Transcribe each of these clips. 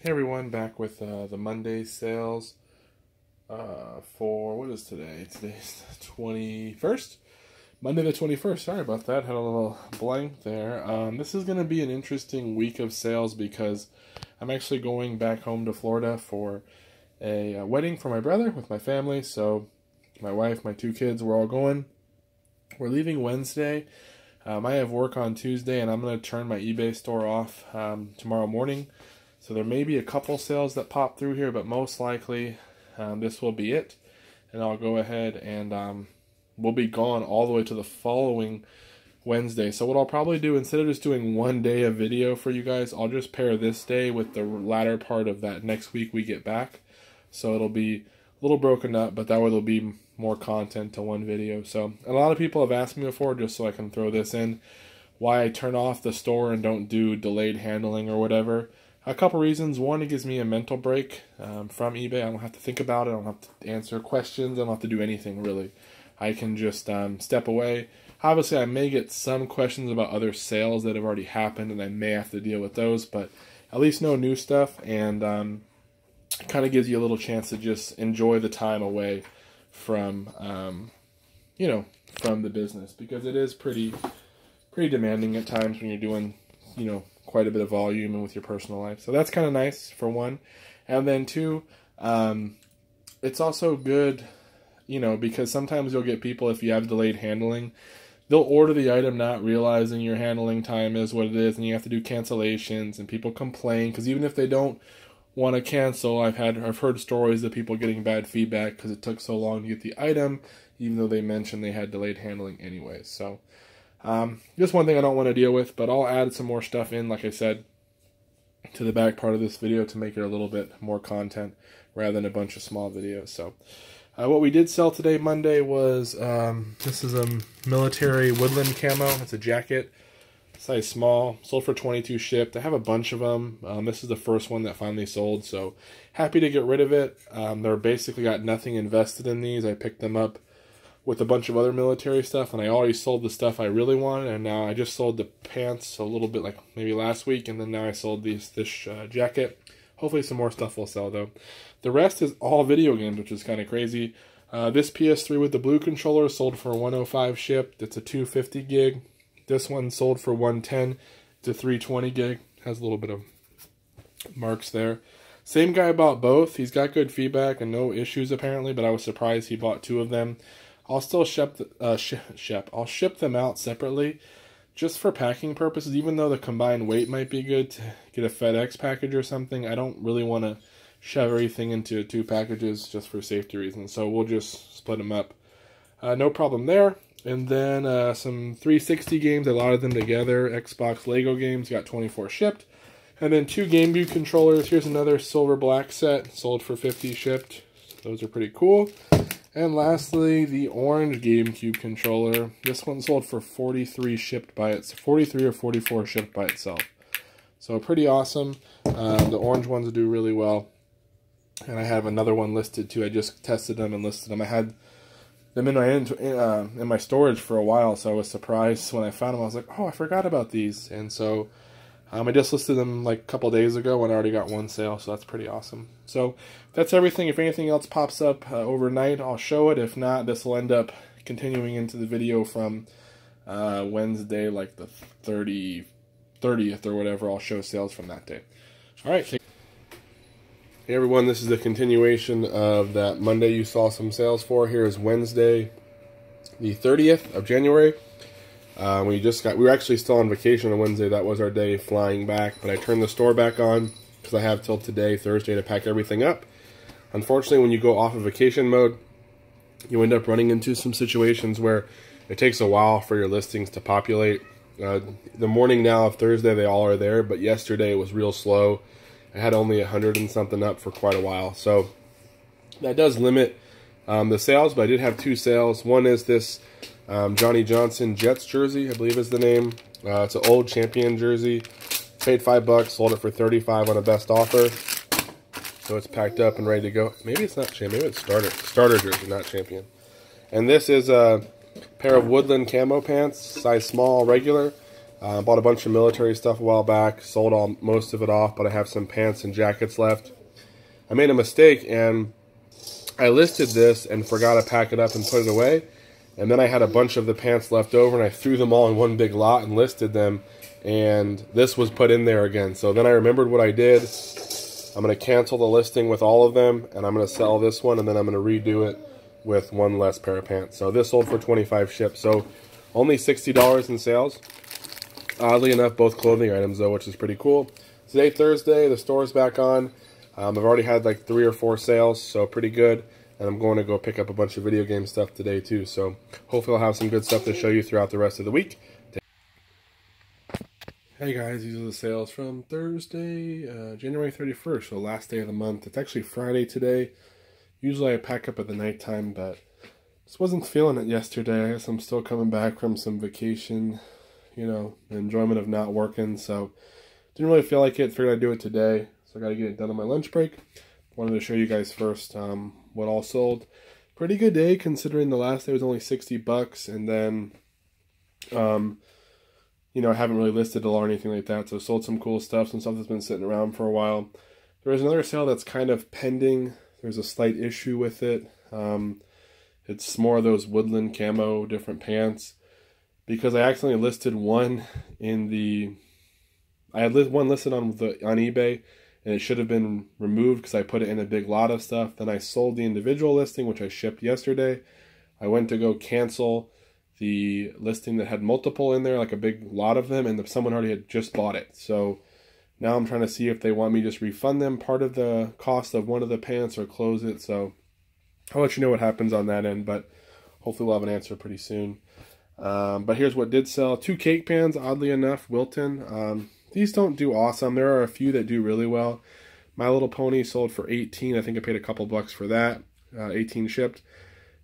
Hey everyone, back with the Monday sales for, what is today? Today's the 21st? Monday the 21st, sorry about that, had a little blank there. This is going to be an interesting week of sales because I'm actually going back home to Florida for a wedding for my brother with my family. So my wife, my two kids, we're all going. We're leaving Wednesday. I have work on Tuesday and I'm going to turn my eBay store off tomorrow morning. So there may be a couple sales that pop through here, but most likely this will be it. And I'll go ahead and we'll be gone all the way to the following Wednesday. So what I'll probably do, instead of just doing one day of video for you guys, I'll just pair this day with the latter part of that next week we get back. So it'll be a little broken up, but that way there'll be more content to one video. So a lot of people have asked me before, just so I can throw this in, why I turn off the store and don't do delayed handling or whatever. A couple reasons. One, it gives me a mental break from eBay. I don't have to think about it. I don't have to answer questions. I don't have to do anything, really. I can just step away. Obviously, I may get some questions about other sales that have already happened, and I may have to deal with those, but at least no new stuff, and it kind of gives you a little chance to just enjoy the time away from, from the business, because it is pretty demanding at times when you're doing, quite a bit of volume and with your personal life. So that's kind of nice, for one. And then two, it's also good, because sometimes you'll get people, if you have delayed handling, they'll order the item not realizing your handling time is what it is, and you have to do cancellations, and people complain, because even if they don't want to cancel, I've heard stories of people getting bad feedback because it took so long to get the item, even though they mentioned they had delayed handling anyways. So just one thing I don't want to deal with, but I'll add some more stuff in, like I said, to the back part of this video to make it a little bit more content rather than a bunch of small videos. So what we did sell today, Monday, was this is a military woodland camo. It's a jacket, size small, sold for $22 shipped. I have a bunch of them. This is the first one that finally sold, so happy to get rid of it. They're basically got nothing invested in these. I picked them up with a bunch of other military stuff, and I already sold the stuff I really wanted, and now I just sold the pants a little bit, like maybe last week, and then now I sold this jacket. Hopefully some more stuff will sell, though. The rest is all video games, which is kind of crazy. This PS3 with the blue controller sold for $105 shipped. It's a 250 gig. This one sold for $110 to 320 gig. Has a little bit of marks there. Same guy bought both. He's got good feedback and no issues apparently, but I was surprised he bought two of them. I'll still I'll ship them out separately, just for packing purposes. Even though the combined weight might be good to get a FedEx package or something, I don't really want to shove everything into two packages just for safety reasons. So we'll just split them up. No problem there. And then some 360 games, a lot of them together. Xbox Lego games, got 24 shipped. And then two GameCube controllers. Here's another silver black set, sold for $50 shipped. Those are pretty cool. And lastly, the orange GameCube controller. This one sold for 43 shipped by its 43 or 44 shipped by itself. So pretty awesome. The orange ones do really well. And I have another one listed too. I just tested them and listed them. I had them in my storage for a while, so I was surprised when I found them. I was like, oh, I forgot about these. And so I just listed them like a couple days ago and I already got one sale, so that's pretty awesome. So that's everything. If anything else pops up overnight, I'll show it. If not, this will end up continuing into the video from Wednesday, like the 30th or whatever. I'll show sales from that day. All right. Hey everyone, this is the continuation of that Monday you saw some sales for. Here is Wednesday, the 30th of January. We were actually still on vacation on Wednesday. That was our day flying back, but I turned the store back on because I have till today, Thursday, to pack everything up. Unfortunately, when you go off of vacation mode, you end up running into some situations where it takes a while for your listings to populate. The morning now of Thursday, they all are there, but yesterday it was real slow. I had only 100 and something up for quite a while, so that does limit the sales, but I did have two sales. One is this Johnny Johnson Jets jersey, I believe is the name. It's an old champion jersey. Paid $5, sold it for $35 on a best offer. So it's packed up and ready to go. Maybe it's not champion, maybe it's starter jersey, not champion. And this is a pair of woodland camo pants, size small, regular. Bought a bunch of military stuff a while back, sold most of it off, but I have some pants and jackets left. I made a mistake and I listed this and forgot to pack it up and put it away. And then I had a bunch of the pants left over and I threw them all in one big lot and listed them. And this was put in there again. So then I remembered what I did. I'm going to cancel the listing with all of them and I'm going to sell this one and then I'm going to redo it with one less pair of pants. So this sold for $25 shipped. So only $60 in sales. Oddly enough, both clothing items though, which is pretty cool. Today, Thursday, the store's back on. I've already had like 3 or 4 sales, so pretty good. And I'm going to go pick up a bunch of video game stuff today too. So hopefully I'll have some good stuff to show you throughout the rest of the week. Hey guys, these are the sales from Thursday, January 31st, so last day of the month. It's actually Friday today. Usually I pack up at the nighttime, but just wasn't feeling it yesterday. I guess I'm still coming back from some vacation, you know, enjoyment of not working, so didn't really feel like it. Figured I'd do it today, so I got to get it done on my lunch break. Wanted to show you guys first what all sold. Pretty good day considering the last day was only $60, and then you know, I haven't really listed it or anything like that, so sold some cool stuff, some stuff that's been sitting around for a while. There is another sale that's kind of pending. There's a slight issue with it. It's more of those woodland camo different pants, because I accidentally listed one in the, I had one listed on eBay, and it should have been removed because I put it in a big lot of stuff. Then I sold the individual listing, which I shipped yesterday. I went to go cancel the listing that had multiple in there, like a big lot of them, and someone already had just bought it. So now I'm trying to see if they want me to just refund them part of the cost of one of the pants or close it. So I'll let you know what happens on that end, but hopefully we'll have an answer pretty soon. But here's what did sell. 2 cake pans, oddly enough, Wilton. These don't do awesome. There are a few that do really well. My Little Pony sold for $18. I think I paid a couple bucks for that. 18 shipped.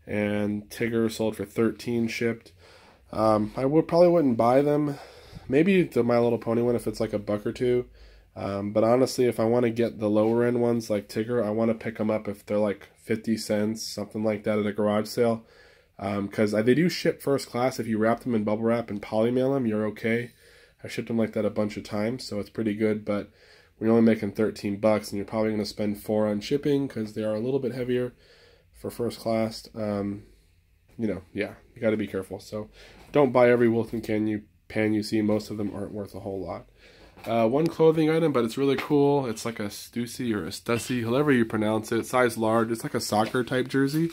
And Tigger sold for $13 shipped. I probably wouldn't buy them. Maybe the My Little Pony one if it's like a buck or two. But honestly, if I want to get the lower end ones like Tigger, I want to pick them up if they're like 50 cents, something like that at a garage sale. Because they do ship first class. If you wrap them in bubble wrap and poly mail them, you're okay. I shipped them like that a bunch of times, so it's pretty good. But when you're only making $13 and you're probably going to spend $4 on shipping because they are a little bit heavier for first class, you know, yeah, you got to be careful. So don't buy every Wilton pan you see. Most of them aren't worth a whole lot. One clothing item, but it's really cool. It's like a Stussy or a Stussy, however you pronounce it. Size large. It's like a soccer type jersey.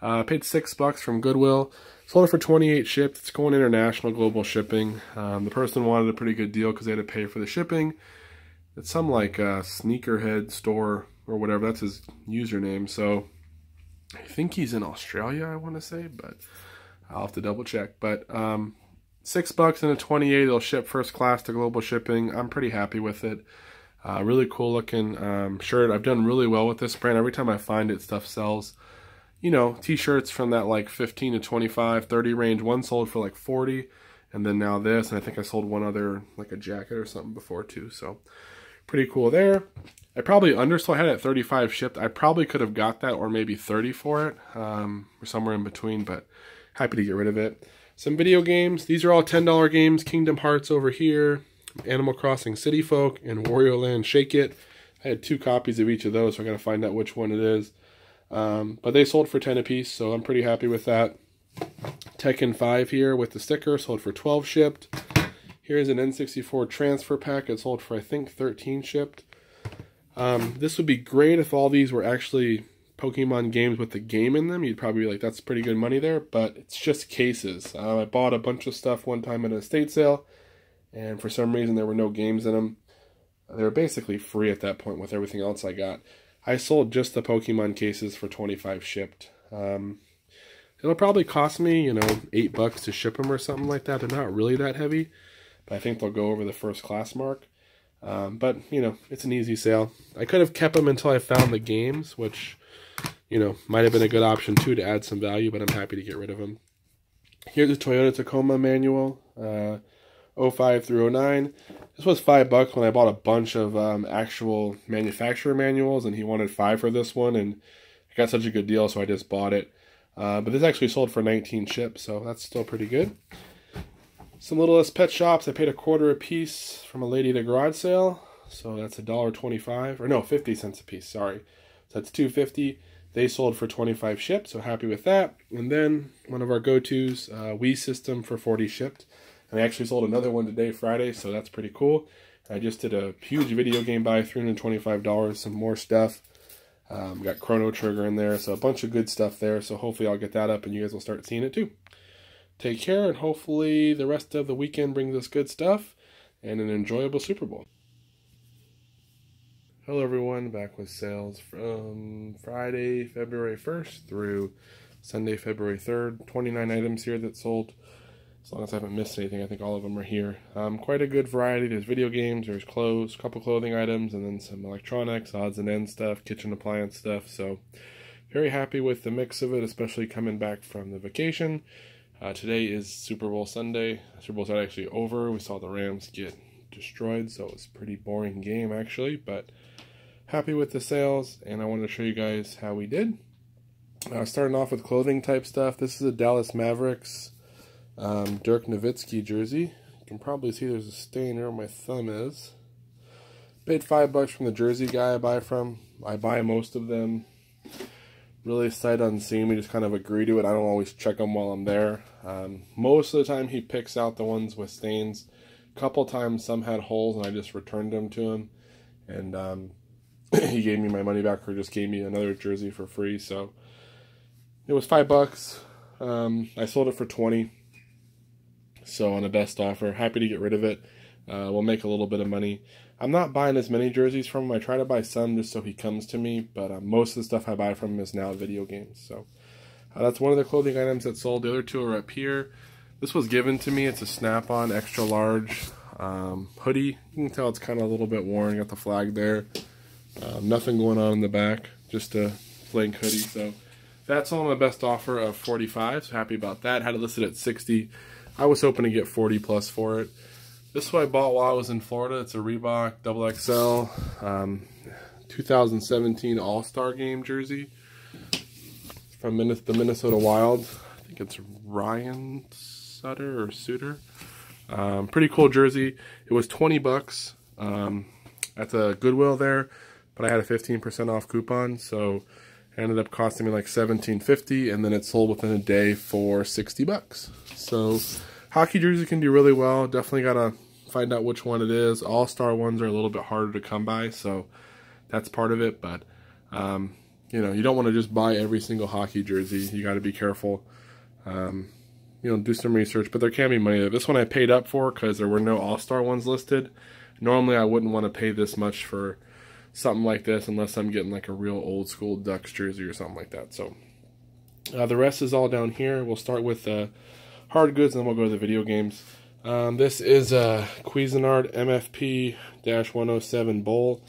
Paid $6 from Goodwill. Sold it for $28 shipped. It's going international global shipping. The person wanted a pretty good deal because they had to pay for the shipping. It's some like sneakerhead store or whatever. That's his username. So I think he's in Australia, I want to say, but I'll have to double check. But $6 and a 28. It'll ship first class to global shipping. I'm pretty happy with it. Really cool looking shirt. I've done really well with this brand. Every time I find it, stuff sells. You know, t-shirts from that like 15 to 25, 30 range. One sold for like 40, and then now this, and I think I sold one other, like a jacket or something before too. So pretty cool there. I probably undersold. I had it at 35 shipped. I probably could have got that or maybe 30 for it, or somewhere in between, but happy to get rid of it. Some video games. These are all $10 games. Kingdom Hearts over here, Animal Crossing City Folk, and Wario Land Shake It. I had 2 copies of each of those, so I got to find out which one it is. But they sold for 10 a piece, so I'm pretty happy with that. Tekken 5 here with the sticker, sold for 12 shipped. Here's an N64 transfer pack. It sold for, I think, 13 shipped. This would be great if all these were actually Pokemon games with the game in them. You'd probably be like, that's pretty good money there, but it's just cases. I bought a bunch of stuff one time at an estate sale, and for some reason there were no games in them. They were basically free at that point with everything else I got. I sold just the Pokemon cases for 25 shipped. It'll probably cost me, you know, $8 to ship them or something like that. They're not really that heavy, but I think they'll go over the first class mark. But, you know, it's an easy sale. I could have kept them until I found the games, which, you know, might have been a good option too to add some value, but I'm happy to get rid of them. Here's the Toyota Tacoma manual, 05 through 09. This was $5 when I bought a bunch of actual manufacturer manuals, and he wanted 5 for this one, and I got such a good deal, so I just bought it. But this actually sold for 19 shipped, so that's still pretty good. Some Littlest Pet Shops. I paid $0.25 a piece from a lady at a garage sale. So that's $1.25, or no, 50 cents a piece, sorry. So that's $2.50. They sold for 25 shipped, so happy with that. And then one of our go-tos, Wii System for 40 shipped. And I actually sold another one today, Friday, so that's pretty cool. I just did a huge video game buy, $325, some more stuff. Got Chrono Trigger in there, so a bunch of good stuff there. So hopefully I'll get that up and you guys will start seeing it too. Take care, and hopefully the rest of the weekend brings us good stuff and an enjoyable Super Bowl. Hello everyone, back with sales from Friday, February 1st through Sunday, February 3rd. 29 items here that sold. As long as I haven't missed anything, I think all of them are here. Quite a good variety. There's video games, there's clothes, a couple clothing items, and then some electronics, odds and ends stuff, kitchen appliance stuff. So very happy with the mix of it, especially coming back from the vacation. Today is Super Bowl Sunday. Super Bowl's not actually over. We saw the Rams get destroyed, so it was a pretty boring game actually, but happy with the sales, and I wanted to show you guys how we did. Starting off with clothing type stuff. This is a Dallas Mavericks Dirk Nowitzki jersey. You can probably see there's a stain where my thumb is. Paid $5 from the jersey guy I buy from. I buy most of them really sight unseen. We just kind of agree to it. I don't always check them while I'm there. Most of the time he picks out the ones with stains. A couple times some had holes and I just returned them to him. And he gave me my money back, or just gave me another jersey for free. So it was $5. I sold it for $20. So on a best offer, happy to get rid of it. We'll make a little bit of money. I'm not buying as many jerseys from him. I try to buy some just so he comes to me, but most of the stuff I buy from him is now video games. So that's one of the clothing items that sold. The other two are up here. This was given to me. It's a Snap-on extra large hoodie. You can tell it's kind of a little bit worn. Got the flag there. Nothing going on in the back. Just a blank hoodie. So that's on my best offer of $45. So happy about that. Had it listed at $60. I was hoping to get $40 plus for it. This one I bought while I was in Florida. It's a Reebok XXL 2017 All-Star Game jersey from the Minnesota Wild. I think it's Ryan Sutter or Suter. Pretty cool jersey. It was $20 at the Goodwill there, but I had a 15% off coupon, so it ended up costing me like $17.50, and then it sold within a day for $60. So hockey jersey can do really well. Definitely gotta find out which one it is. All-star ones are a little bit harder to come by, so that's part of it. But you know, you don't want to just buy every single hockey jersey. You got to be careful. You know, do some research. But there can be money there. This one I paid up for because there were no all-star ones listed. Normally, I wouldn't want to pay this much for something like this unless I'm getting like a real old-school Ducks jersey or something like that. So the rest is all down here. We'll start with hard goods, and then we'll go to the video games. This is a Cuisinart MFP-107 bowl.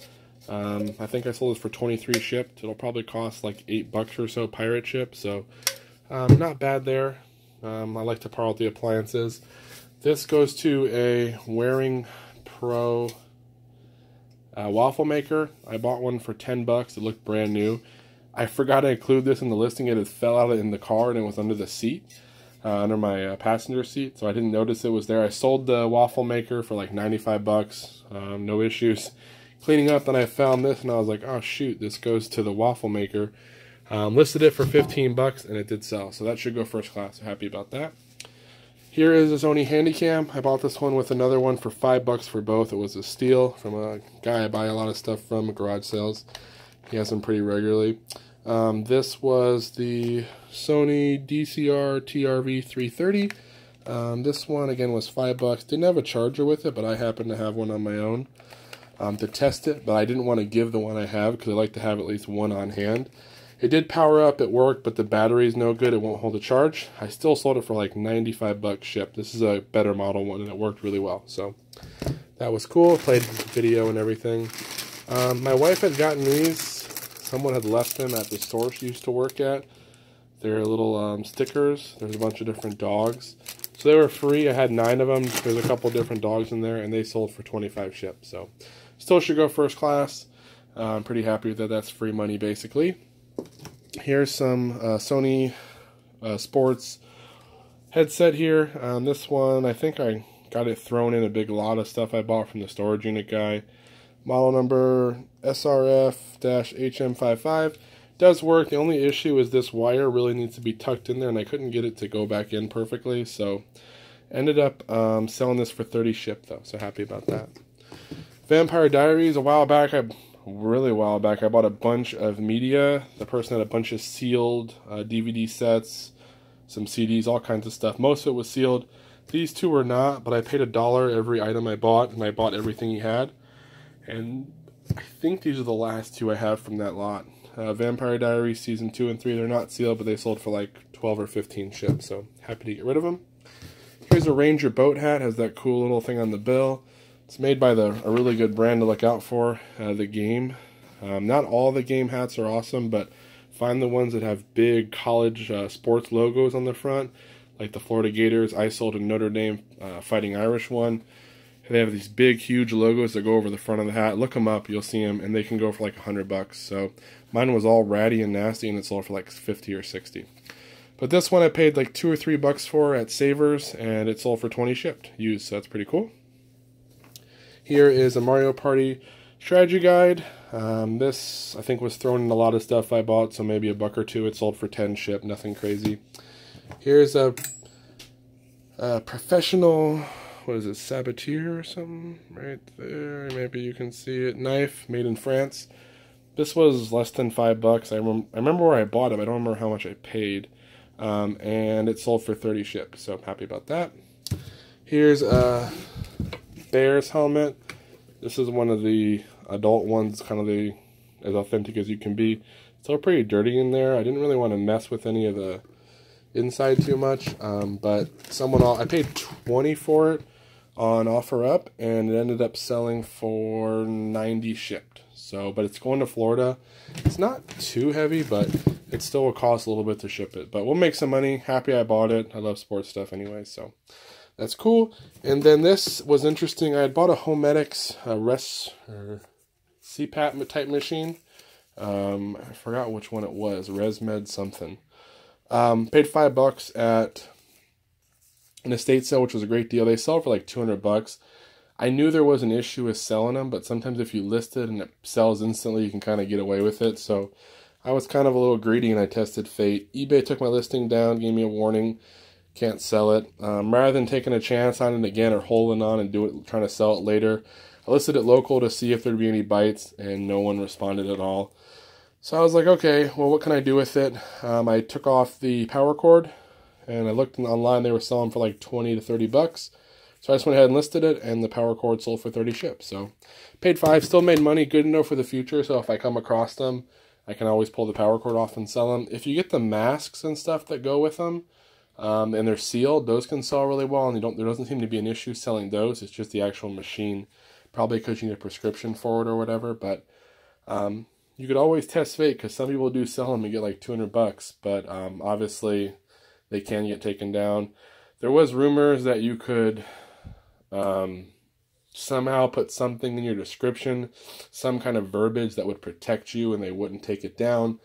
I think I sold this for $23 shipped. It'll probably cost like $8 or so pirate ship, so not bad there. I like to par out the appliances. This goes to a Waring Pro waffle maker. I bought one for $10. It looked brand new. I forgot to include this in the listing. It fell out in the car and it was under the seat. Under my passenger seat, so I didn't notice it was there. I sold the waffle maker for like $95, no issues cleaning up. Then I found this and I was like, oh shoot, this goes to the waffle maker. Listed it for $15 and it did sell, so that should go first class. So happy about that. Here is a Sony Handycam. I bought this one with another one for $5 for both. It was a steal from a guy I buy a lot of stuff from at garage sales. He has them pretty regularly. This was the Sony DCR TRV 330. This one again was $5. Didn't have a charger with it, but I happen to have one on my own to test it. But I didn't want to give the one I have because I like to have at least one on hand. It did power up, it worked, but the battery is no good. It won't hold a charge. I still sold it for like $95 shipped. This is a better model one, and it worked really well. So that was cool. Played video and everything. My wife had gotten these. Someone had left them at the store she used to work at. They're little stickers. There's a bunch of different dogs. So they were free. I had 9 of them. There's a couple different dogs in there, and they sold for $25 shipped. So still should go first class. I'm pretty happy with that. That's free money, basically. Here's some Sony Sports headset here. This one, I think I got it thrown in a big lot of stuff I bought from the storage unit guy. Model number SRF-HM55. Does work. The only issue is this wire really needs to be tucked in there, and I couldn't get it to go back in perfectly, so ended up selling this for 30 shipped though, so happy about that. Vampire Diaries, a while back, really a while back, I bought a bunch of media. The person had a bunch of sealed DVD sets, some CDs, all kinds of stuff. Most of it was sealed. These two were not, but I paid $1 every item I bought, and I bought everything he had. And I think these are the last two I have from that lot. Vampire Diaries Season 2 and 3, they're not sealed, but they sold for like 12 or 15 shipped, so happy to get rid of them. Here's a Ranger boat hat, has that cool little thing on the bill. It's made by a really good brand to look out for, The Game. Not all the Game hats are awesome, but find the ones that have big college sports logos on the front, like the Florida Gators. I sold a Notre Dame Fighting Irish one. They have these big, huge logos that go over the front of the hat. Look them up, you'll see them, and they can go for like $100. So mine was all ratty and nasty, and it sold for like 50 or 60. But this one I paid like $2 or $3 for at Savers, and it sold for 20 shipped, used, so that's pretty cool. Here is a Mario Party strategy guide. This, I think, was thrown in a lot of stuff I bought, so maybe $1 or $2. It sold for 10 shipped, nothing crazy. Here's a professional, what is it, Saboteur or something? Right there, maybe you can see it. Knife, made in France. This was less than $5. I remember where I bought it, but I don't remember how much I paid. And it sold for 30 shipped, so I'm happy about that. Here's a Bears helmet. This is one of the adult ones, kind of as authentic as you can be. It's all pretty dirty in there. I didn't really want to mess with any of the inside too much, but I paid $20 for it on OfferUp, and it ended up selling for 90 shipped. So, but it's going to Florida. It's not too heavy, but it still will cost a little bit to ship it. But we'll make some money. Happy I bought it. I love sports stuff anyway, so that's cool. And then this was interesting. I had bought a Homedics CPAP type machine. I forgot which one it was. ResMed something. Paid $5 at an estate sale, which was a great deal. They sell for like $200. I knew there was an issue with selling them, but sometimes if you list it and it sells instantly, you can kind of get away with it. So I was kind of a little greedy, and I tested fate. eBay took my listing down, gave me a warning, can't sell it. Rather than taking a chance on it again or holding on and trying to sell it later, I listed it local to see if there'd be any bites, and no one responded at all. So I was like, okay, well, what can I do with it? I took off the power cord, and I looked online. They were selling for like $20 to $30. So I just went ahead and listed it, and the power cord sold for 30 shipped. So paid $5, still made money, good to know for the future. So if I come across them, I can always pull the power cord off and sell them. If you get the masks and stuff that go with them, and they're sealed, those can sell really well, and there doesn't seem to be an issue selling those. It's just the actual machine, probably because you need a prescription for it or whatever. But you could always test fate, because some people do sell them and get like $200, but obviously they can get taken down. There was rumors that you could somehow put something in your description, some kind of verbiage that would protect you and they wouldn't take it down.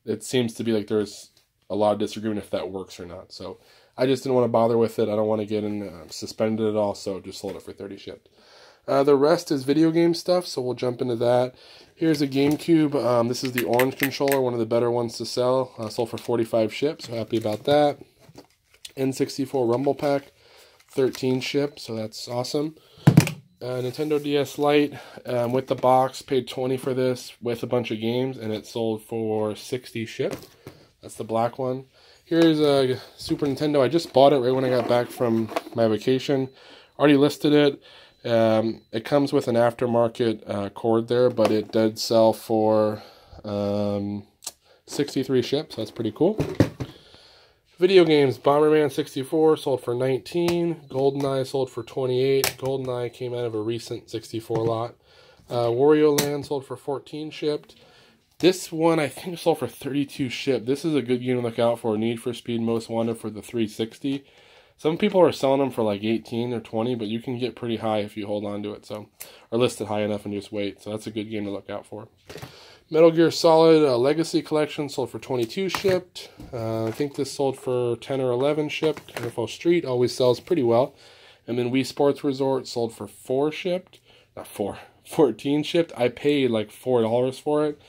It seems to be like there's a lot of disagreement if that works or not. So I just didn't want to bother with it. I don't want to get suspended at all, so just sold it for 30 shipped. The rest is video game stuff, so we'll jump into that. Here's a GameCube. This is the orange controller, one of the better ones to sell. Sold for 45 shipped, so happy about that. N64 Rumble Pack, 13 shipped, so that's awesome. Nintendo DS Lite with the box, paid $20 for this with a bunch of games, and it sold for 60 shipped. That's the black one. Here's a Super Nintendo. I just bought it right when I got back from my vacation. Already listed it. It comes with an aftermarket cord there, but it did sell for 63 shipped, so that's pretty cool. Video games, Bomberman 64 sold for 19, GoldenEye sold for 28. GoldenEye came out of a recent 64 lot. Wario Land sold for 14 shipped. This one I think sold for 32 shipped. This is a good game to look out for. Need for Speed Most Wanted for the 360. Some people are selling them for like 18 or 20, but you can get pretty high if you hold on to it, so, or list it high enough and just wait. So that's a good game to look out for. Metal Gear Solid Legacy Collection sold for $22 shipped. I think this sold for $10 or $11 shipped. NFL Street always sells pretty well. And then Wii Sports Resort sold for $4 shipped. Not 4, 14 shipped. I paid like $4 for it.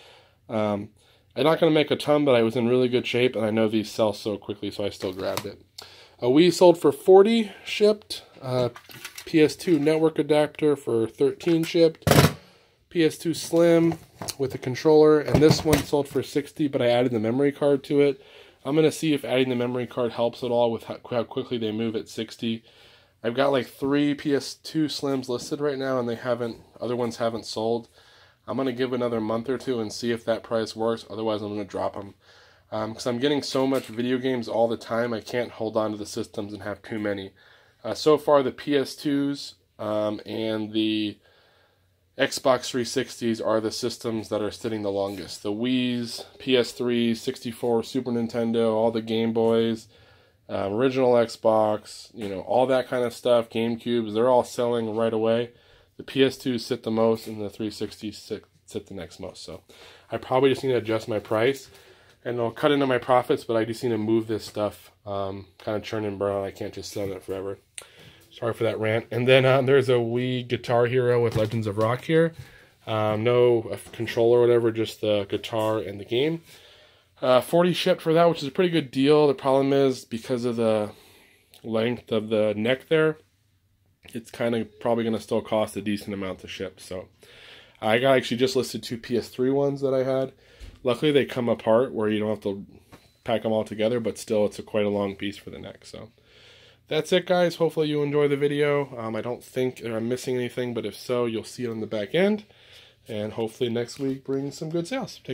I'm not going to make a ton, but I was in really good shape, and I know these sell so quickly, so I still grabbed it. Wii sold for $40 shipped. PS2 network adapter for $13 shipped. PS2 Slim with a controller, and this one sold for $60, but I added the memory card to it. I'm going to see if adding the memory card helps at all with how quickly they move at $60. I've got like 3 PS2 Slims listed right now, and other ones haven't sold. I'm going to give another month or two and see if that price works. Otherwise, I'm going to drop them. Because I'm getting so much video games all the time, I can't hold on to the systems and have too many. So far, the PS2s and the Xbox 360s are the systems that are sitting the longest. The Wii's, PS3, 64, Super Nintendo, all the Game Boys, original Xbox, all that kind of stuff, GameCubes, they're all selling right away. The PS2s sit the most, and the 360s sit the next most. So I probably just need to adjust my price, and it'll cut into my profits, but I just need to move this stuff, kind of churn and burn. I can't just sell it forever. Sorry for that rant. And then there's a Wii Guitar Hero with Legends of Rock here. No controller or whatever, just the guitar and the game. 40 shipped for that, which is a pretty good deal. The problem is, because of the length of the neck there, it's kind of probably going to still cost a decent amount to ship. So I got actually just listed 2 PS3 ones that I had. Luckily, they come apart where you don't have to pack them all together, but still, it's quite a long piece for the neck. So that's it, guys. Hopefully you enjoy the video. I don't think I'm missing anything, but if so, you'll see it on the back end. And hopefully next week brings some good sales.